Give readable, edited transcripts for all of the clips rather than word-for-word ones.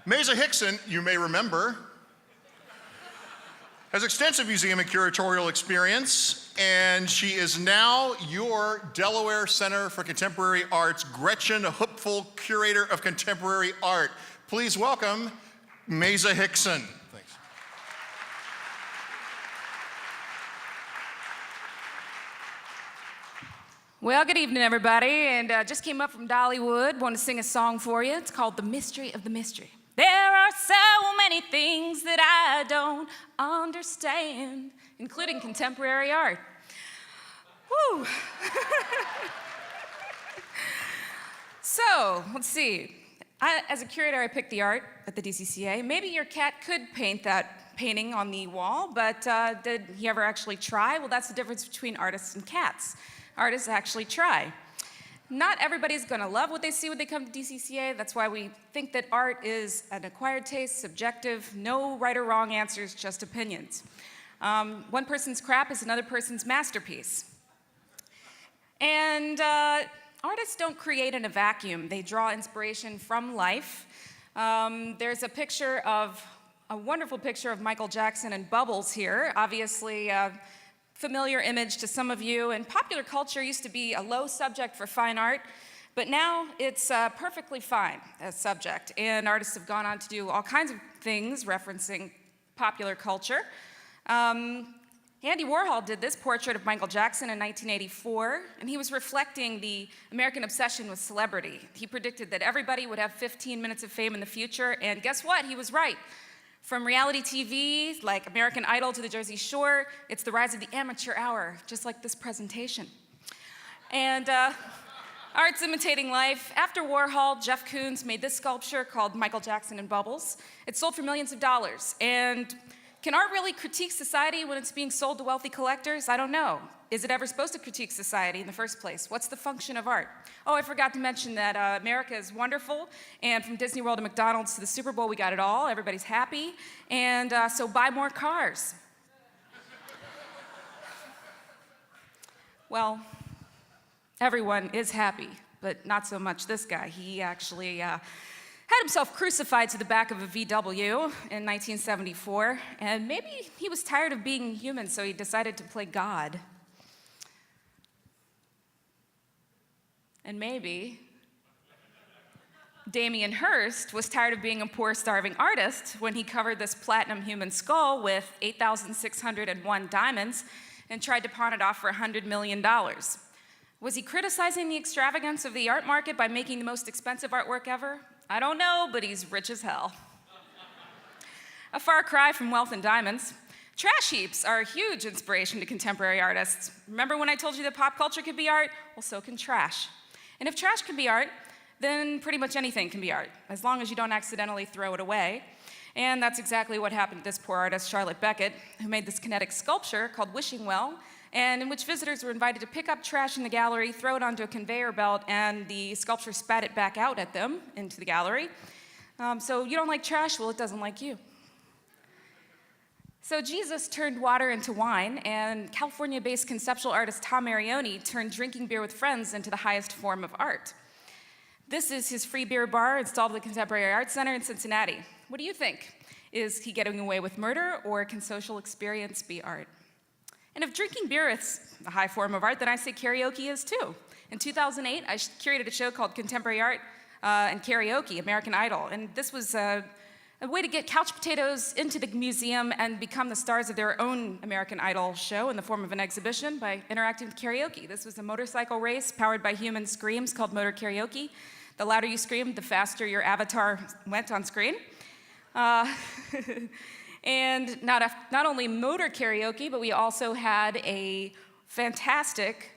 Maiza Hixson, you may remember, has extensive museum and curatorial experience, and she is now your Delaware Center for Contemporary Art's Gretchen Hupfel Curator of Contemporary Art. Please welcome Maiza Hixson. Thanks. Well, good evening, everybody, and just came up from Dollywood. Want to sing a song for you. It's called The Mystery of the Mystery. There are so many things that I don't understand, including contemporary art. Whew. So, let's see. As a curator, I picked the art at the DCCA. Maybe your cat could paint that painting on the wall, but did he ever actually try? Well, that's the difference between artists and cats. Artists actually try. Not everybody's gonna love what they see when they come to DCCA. That's why we think that art is an acquired taste, subjective, no right or wrong answers, just opinions. One person's crap is another person's masterpiece. And artists don't create in a vacuum. They draw inspiration from life. There's a wonderful picture of Michael Jackson and Bubbles here. Obviously, familiar image to some of you, and popular culture used to be a low subject for fine art, but now it's perfectly fine as subject, and artists have gone on to do all kinds of things referencing popular culture. Andy Warhol did this portrait of Michael Jackson in 1984, and he was reflecting the American obsession with celebrity. He predicted that everybody would have 15 minutes of fame in the future, and guess what? He was right. From reality TV, like American Idol, to the Jersey Shore, it's the rise of the amateur hour, just like this presentation. And art's imitating life. After Warhol, Jeff Koons made this sculpture called Michael Jackson and Bubbles. It sold for millions of dollars. And can art really critique society when it's being sold to wealthy collectors? I don't know. Is it ever supposed to critique society in the first place? What's the function of art? Oh, I forgot to mention that America is wonderful, and from Disney World to McDonald's to the Super Bowl, we got it all. Everybody's happy, and so buy more cars. Well, everyone is happy, but not so much this guy. He actually had himself crucified to the back of a VW in 1974, and maybe he was tired of being human, so he decided to play God. And maybe Damien Hirst was tired of being a poor, starving artist when he covered this platinum human skull with 8,601 diamonds and tried to pawn it off for $100 million. Was he criticizing the extravagance of the art market by making the most expensive artwork ever? I don't know, but he's rich as hell. A far cry from wealth and diamonds. Trash heaps are a huge inspiration to contemporary artists. Remember when I told you that pop culture could be art? Well, so can trash. And if trash can be art, then pretty much anything can be art, as long as you don't accidentally throw it away. And that's exactly what happened to this poor artist, Charlotte Beckett, who made this kinetic sculpture called Wishing Well, and in which visitors were invited to pick up trash in the gallery, throw it onto a conveyor belt, and the sculpture spat it back out at them into the gallery. So you don't like trash? Well, it doesn't like you. So Jesus turned water into wine, and California-based conceptual artist Tom Marioni turned drinking beer with friends into the highest form of art. This is his free beer bar installed at the Contemporary Art Center in Cincinnati. What do you think? Is he getting away with murder, or can social experience be art? And if drinking beer is a high form of art, then I say karaoke is too. In 2008, I curated a show called Contemporary Art and Karaoke, American Idol, and this was a way to get couch potatoes into the museum and become the stars of their own American Idol show in the form of an exhibition by interacting with karaoke. This was a motorcycle race powered by human screams called motor karaoke. The louder you screamed, the faster your avatar went on screen. And not only motor karaoke, but we also had a fantastic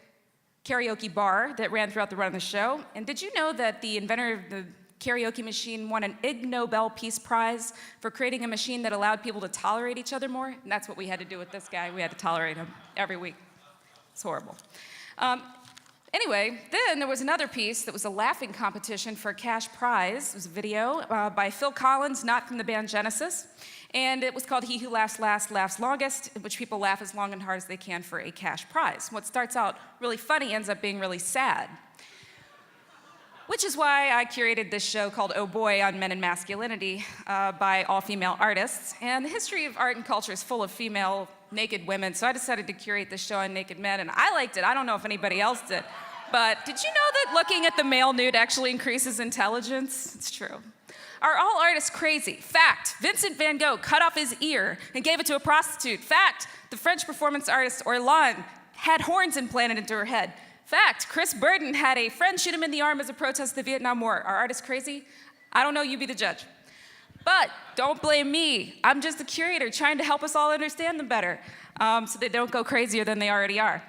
karaoke bar that ran throughout the run of the show. And did you know that the inventor of the karaoke machine won an Ig Nobel Peace Prize for creating a machine that allowed people to tolerate each other more? And that's what we had to do with this guy. We had to tolerate him every week. It's horrible. Anyway, then there was another piece that was a laughing competition for a cash prize. It was a video by Phil Collins, not from the band Genesis. And it was called He Who Laughs Last, Laughs Longest, in which people laugh as long and hard as they can for a cash prize. What starts out really funny ends up being really sad. which is why I curated this show called Oh Boy on Men and Masculinity by all-female artists. And the history of art and culture is full of female naked women, so I decided to curate this show on naked men, and I liked it. I don't know if anybody else did. But did you know that looking at the male nude actually increases intelligence? It's true. Are all artists crazy? Fact, Vincent van Gogh cut off his ear and gave it to a prostitute. Fact, the French performance artist Orlan had horns implanted into her head. Fact, Chris Burden had a friend shoot him in the arm as a protest to the Vietnam War. Are artists crazy? I don't know, you be the judge. But don't blame me. I'm just a curator trying to help us all understand them better so they don't go crazier than they already are.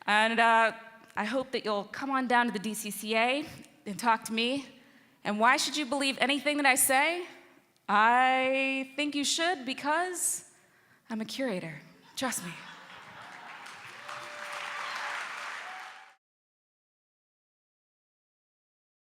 And I hope that you'll come on down to the DCCA and talk to me. And why should you believe anything that I say? I think you should because I'm a curator. Trust me.